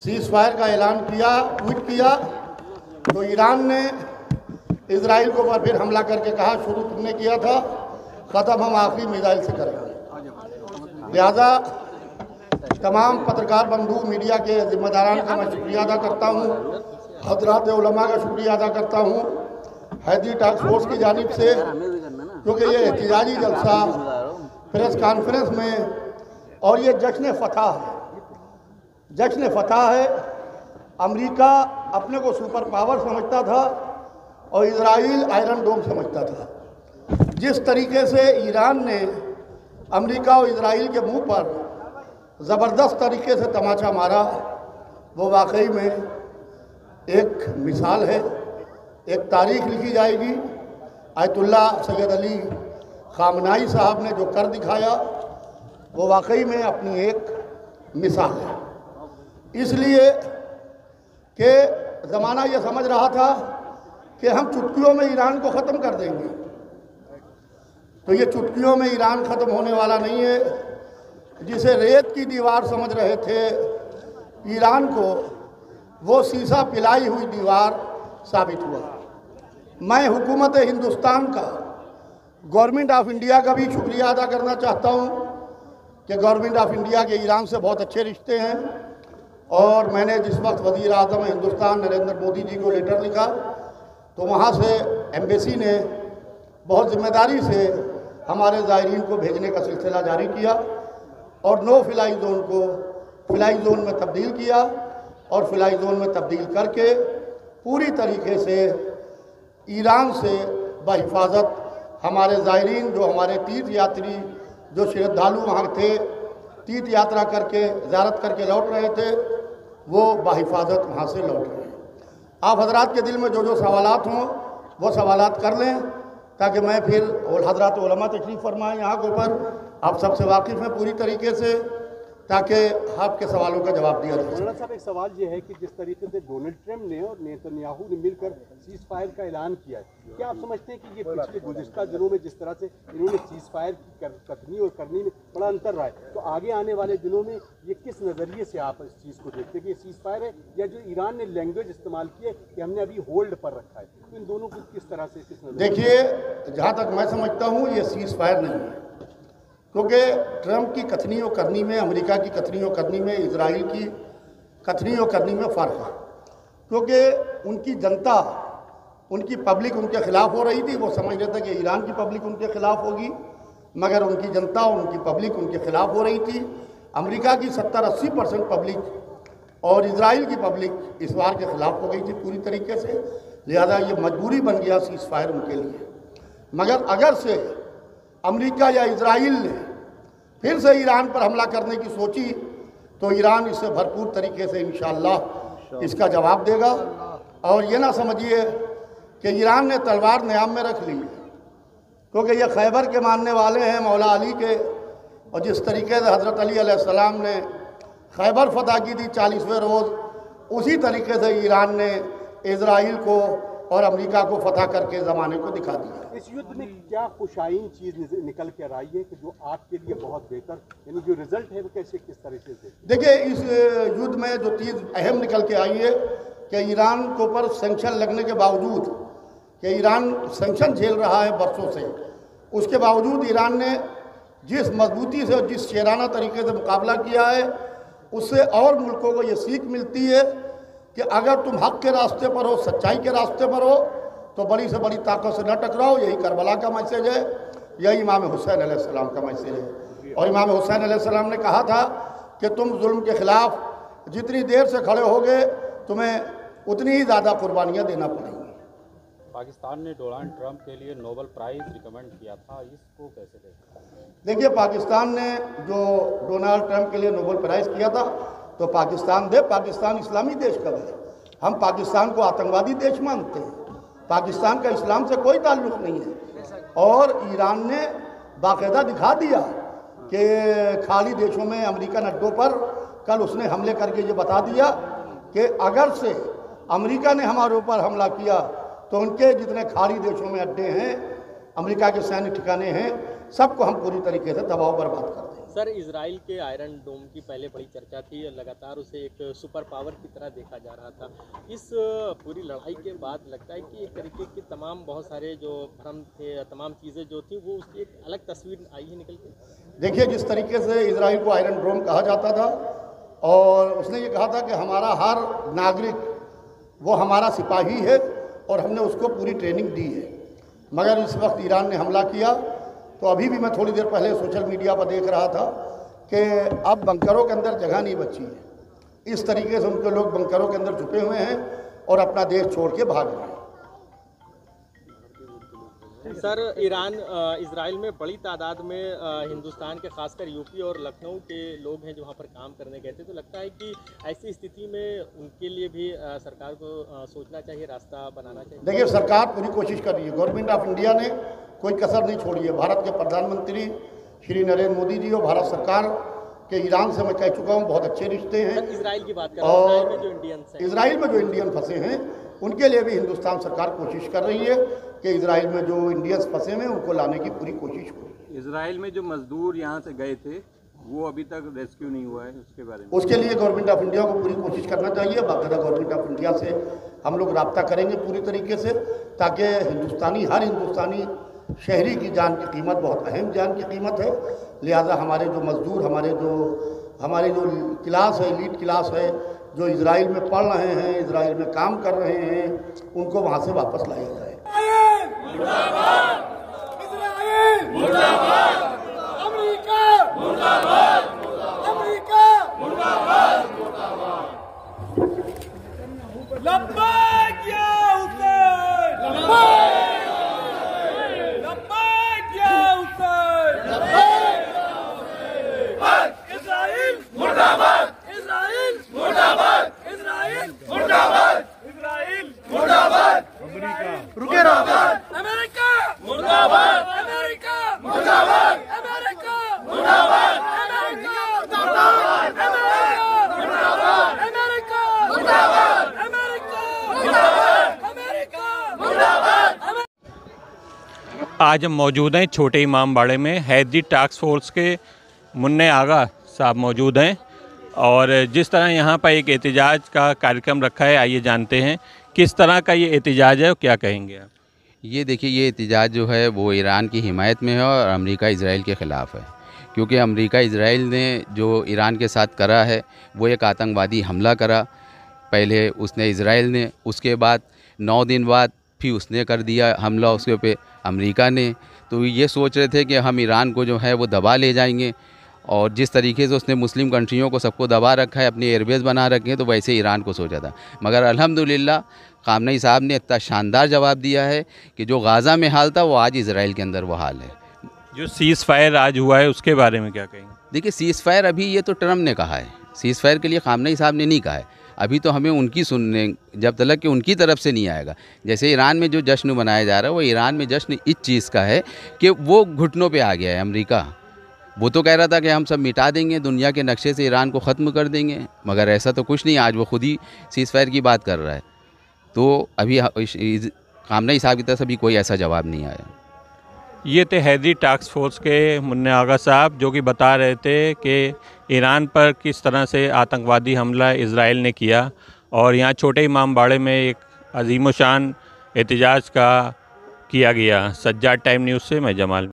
Cease fire का ऐलान किया, ट्वीट किया तो ईरान ने इजराइल को फिर हमला करके कहा शुरू तुमने किया था, ख़त्म हम आखिरी मिसाइल से करेंगे। लिहाजा तमाम पत्रकार बंधु मीडिया के जिम्मेदारान का मैं शुक्रिया अदा करता हूँ, हजरात उलमा का शुक्रिया अदा करता हूँ, हैदरी टास्क फोर्स की जानिब से, क्योंकि ये एहतजाजी जलसा प्रेस कॉन्फ्रेंस में और ये जश्न फतह है, जश्न फतह है। अमेरिका अपने को सुपर पावर समझता था और इजराइल आयरन डोम समझता था। जिस तरीके से ईरान ने अमेरिका और इजराइल के मुंह पर ज़बरदस्त तरीके से तमाचा मारा, वो वाकई में एक मिसाल है, एक तारीख लिखी जाएगी। आयतुल्ला सैयद अली खामनाई साहब ने जो कर दिखाया वो वाकई में अपनी एक मिसाल है। इसलिए कि ज़माना ये समझ रहा था कि हम चुटकियों में ईरान को ख़त्म कर देंगे, तो ये चुटकियों में ईरान ख़त्म होने वाला नहीं है। जिसे रेत की दीवार समझ रहे थे ईरान को, वो शीशा पिलाई हुई दीवार साबित हुआ। मैं हुकूमत हिंदुस्तान का, गवर्नमेंट ऑफ इंडिया का भी शुक्रिया अदा करना चाहता हूँ कि गवर्नमेंट ऑफ इंडिया के ईरान से बहुत अच्छे रिश्ते हैं और मैंने जिस वक्त वज़ीर आज़म हिंदुस्तान नरेंद्र मोदी जी को लेटर लिखा तो वहाँ से एम्बेसी ने बहुत ज़िम्मेदारी से हमारे ज़ायरीन को भेजने का सिलसिला जारी किया और नो फ्लाई जोन को फ्लाई जोन में तब्दील किया और फ्लाई जोन में तब्दील करके पूरी तरीके से ईरान से बहिफाजत हमारे ज़ायरीन, जो हमारे तीर्थ यात्री, जो श्रद्धालु वहाँ थे, तीर्थ यात्रा करके ज़ियारत करके लौट रहे थे, वो बहिफाजत वहाँ से लौट रहे हैं। आप हजरात के दिल में जो जो सवालात हों वो सवालात कर लें ताकि मैं फिर हजरात उलमा तशरीफ़ फरमाएँ यहाँ के ऊपर, आप सबसे वाकिफ़ हैं पूरी तरीके से, ताकि आपके सवालों का जवाब दिया जाए। मौलाना साहब, एक सवाल ये है कि जिस तरीके से डोनाल्ड ट्रंप ने और नेतन्याहू ने मिलकर सीज़ फायर का ऐलान किया है, क्या आप समझते हैं कि ये पिछले गुज़िश्ता दिनों में जिस तरह से इन्होंने सीज़ फायर की कथनी और करनी में बड़ा अंतर रहा है, तो आगे आने वाले दिनों में ये किस नज़रिए से आप इस चीज़ को देखते हैं कि ये सीज़ फायर है या जो ईरान ने लैंग्वेज इस्तेमाल की है कि हमने अभी होल्ड पर रखा है, तो इन दोनों को किस तरह से देखिए, जहाँ तक मैं समझता हूँ ये सीज़ फायर नहीं है, क्योंकि ट्रंप की कथनी और करनी में, अमेरिका की कथनी और करनी में, इजराइल की कथनी और करनी में फ़र्क है। क्योंकि उनकी जनता, उनकी पब्लिक उनके ख़िलाफ़ हो रही थी, वो समझ रहे थे कि ईरान की पब्लिक उनके ख़िलाफ़ होगी, मगर उनकी जनता और उनकी पब्लिक उनके ख़िलाफ़ हो रही थी। अमेरिका की 70-80% पब्लिक और इजराइल की पब्लिक इस बार के ख़िलाफ़ हो गई थी पूरी तरीके से, लिहाजा ये मजबूरी बन गया सीज़ फायर उनके लिए। मगर अगर से अमेरिका या इजराइल ने फिर से ईरान पर हमला करने की सोची तो ईरान इससे भरपूर तरीके से इंशाअल्लाह इसका जवाब देगा। और ये ना समझिए कि ईरान ने तलवार न्याम में रख ली है, क्योंकि ये खैबर के मानने वाले हैं, मौला अली के, और जिस तरीके से हज़रत अली अलैहिस्सलाम ने खैबर फतह की थी 40वें रोज़, उसी तरीके से ईरान ने इजराइल को और अमेरिका को फतह करके ज़माने को दिखा दिया। इस युद्ध में क्या खुशाइन चीज़ निकल कर आई है कि जो आपके लिए बहुत बेहतर, यानी जो रिजल्ट है वो कैसे, किस तरीके से? देखिए, इस युद्ध में जो चीज़ अहम निकल के आई है कि ईरान के ऊपर सेंक्शन लगने के बावजूद, कि ईरान सेंक्शन झेल रहा है बरसों से, उसके बावजूद ईरान ने जिस मजबूती से और जिस शेराना तरीके से मुकाबला किया है, उससे और मुल्कों को ये सीख मिलती है कि अगर तुम हक़ के रास्ते पर हो, सच्चाई के रास्ते पर हो, तो बड़ी से बड़ी ताकत से न टकराओ। यही करबला का मैसेज है, यही इमाम हुसैन अलैहिस्सलाम का मैसेज है। और इमाम हुसैन अलैहिस्सलाम ने कहा था कि तुम जुल्म के ख़िलाफ़ जितनी देर से खड़े होगे तुम्हें उतनी ही ज़्यादा कुर्बानियाँ देना पड़ेंगी। पाकिस्तान ने डोनाल्ड ट्रंप के लिए नोबेल प्राइज़ रिकमेंड किया था, इसको कैसे देखा? देखिए, पाकिस्तान ने जो डोनाल्ड ट्रंप के लिए नोबेल प्राइज़ किया था तो पाकिस्तान दे, पाकिस्तान इस्लामी देश का है, हम पाकिस्तान को आतंकवादी देश मानते हैं, पाकिस्तान का इस्लाम से कोई ताल्लुक़ नहीं है। और ईरान ने बाकायदा दिखा दिया कि खाली देशों में अमेरिकन अड्डों पर कल उसने हमले करके ये बता दिया कि अगर से अमेरिका ने हमारे ऊपर हमला किया तो उनके जितने खाड़ी देशों में अड्डे हैं, अमेरिका के सैन्य ठिकाने हैं, सबको हम पूरी तरीके से दबाव बर्बाद कर देंगे। सर, इजराइल के आयरन डोम की पहले बड़ी चर्चा थी और लगातार उसे एक सुपर पावर की तरह देखा जा रहा था। इस पूरी लड़ाई के बाद लगता है कि एक तरीके की तमाम बहुत सारे जो भ्रम थे, तमाम चीज़ें जो थी वो उसकी एक अलग तस्वीर आई है निकल के। देखिए, जिस तरीके से इजराइल को आयरन डोम कहा जाता था और उसने ये कहा था कि हमारा हर नागरिक वो हमारा सिपाही है और हमने उसको पूरी ट्रेनिंग दी है, मगर इस वक्त ईरान ने हमला किया तो अभी भी मैं थोड़ी देर पहले सोशल मीडिया पर देख रहा था कि अब बंकरों के अंदर जगह नहीं बची है। इस तरीके से उनके लोग बंकरों के अंदर छुपे हुए हैं और अपना देश छोड़ के भाग रहे हैं। सर, इजराइल में बड़ी तादाद में हिंदुस्तान के खासकर यूपी और लखनऊ के लोग हैं जो वहाँ पर काम करने गए थे, तो लगता है कि ऐसी स्थिति में उनके लिए भी सरकार को सोचना चाहिए, रास्ता बनाना चाहिए। देखिए, सरकार पूरी कोशिश कर रही है, गवर्नमेंट ऑफ इंडिया ने कोई कसर नहीं छोड़ी है। भारत के प्रधानमंत्री श्री नरेंद्र मोदी जी और भारत सरकार के ईरान से मैं कह चुका हूँ बहुत अच्छे रिश्ते हैं। इजराइल की बात कर रहा हूँ, इजराइल में जो इंडियन फंसे हैं उनके लिए भी हिंदुस्तान सरकार कोशिश कर रही है कि इजराइल में जो इंडियंस फंसे हैं उनको लाने की पूरी कोशिश हो रही है। इजराइल में जो मजदूर यहाँ से गए थे वो अभी तक रेस्क्यू नहीं हुआ है, उसके बारे में उसके लिए गवर्नमेंट ऑफ इंडिया को पूरी कोशिश करना चाहिए। बाकायदा गवर्नमेंट ऑफ इंडिया से हम लोग रब्ता करेंगे पूरी तरीके से, ताकि हर हिंदुस्तानी शहरी की जान की कीमत बहुत अहम जान की कीमत है। लिहाजा हमारे जो मजदूर, हमारे जो क्लास है, एलीट क्लास है, जो इजराइल में पढ़ रहे हैं, इजराइल में काम कर रहे हैं, उनको वहाँ से वापस लाया जाए। आज हम मौजूद हैं छोटे इमामबाड़े में। हैदरी टास्क फोर्स के मुन्ने आगा साहब मौजूद हैं और जिस तरह यहाँ पर एक एहतजाज का कार्यक्रम रखा है, आइए जानते हैं किस तरह का ये एहतजाज है और क्या कहेंगे आप। ये देखिए, ये एहतजाज जो है वो ईरान की हिमायत में है और अमेरिका इजराइल के ख़िलाफ़ है, क्योंकि अमेरिका इजराइल ने जो ईरान के साथ करा है वो एक आतंकवादी हमला करा। पहले उसने इजराइल ने, उसके बाद 9 दिन बाद फिर उसने कर दिया हमला उसके पे अमेरिका ने। तो ये सोच रहे थे कि हम ईरान को जो है वो दबा ले जाएंगे, और जिस तरीके से उसने मुस्लिम कंट्रियों को सबको दबा रखा है, अपने एयरबेस बना रखे हैं, तो वैसे ईरान को सोचा था। मगर अल्हम्दुलिल्लाह ख़ामनेई साहब ने इतना शानदार जवाब दिया है कि जो गाज़ा में हाल था वो आज इजराइल के अंदर वो हाल है। जो सीज़ फायर आज हुआ है उसके बारे में क्या कहेंगे। देखिए, सीज़ फायर अभी ये तो ट्रम्प ने कहा है, सीज़ फायर के लिए ख़ामनेई साहब ने नहीं कहा है। अभी तो हमें उनकी सुनने, जब तक कि उनकी तरफ से नहीं आएगा। जैसे ईरान में जो जश्न मनाया जा रहा है वो ईरान में जश्न इस चीज़ का है कि वो घुटनों पे आ गया है अमेरिका। वो तो कह रहा था कि हम सब मिटा देंगे, दुनिया के नक्शे से ईरान को ख़त्म कर देंगे, मगर ऐसा तो कुछ नहीं। आज वो खुद ही सीज़ फायर की बात कर रहा है। तो अभी ख़ामनेई साहब की तरफ से भी कोई ऐसा जवाब नहीं आया। ये थे हैदरी टास्क फोर्स के मुन्ने आगा साहब, जो कि बता रहे थे कि ईरान पर किस तरह से आतंकवादी हमला इजराइल ने किया और यहाँ छोटे इमामबाड़े में एक अजीम शान एहतजाज का किया गया। सज्जाद टाइम न्यूज़ से मैं जमाल।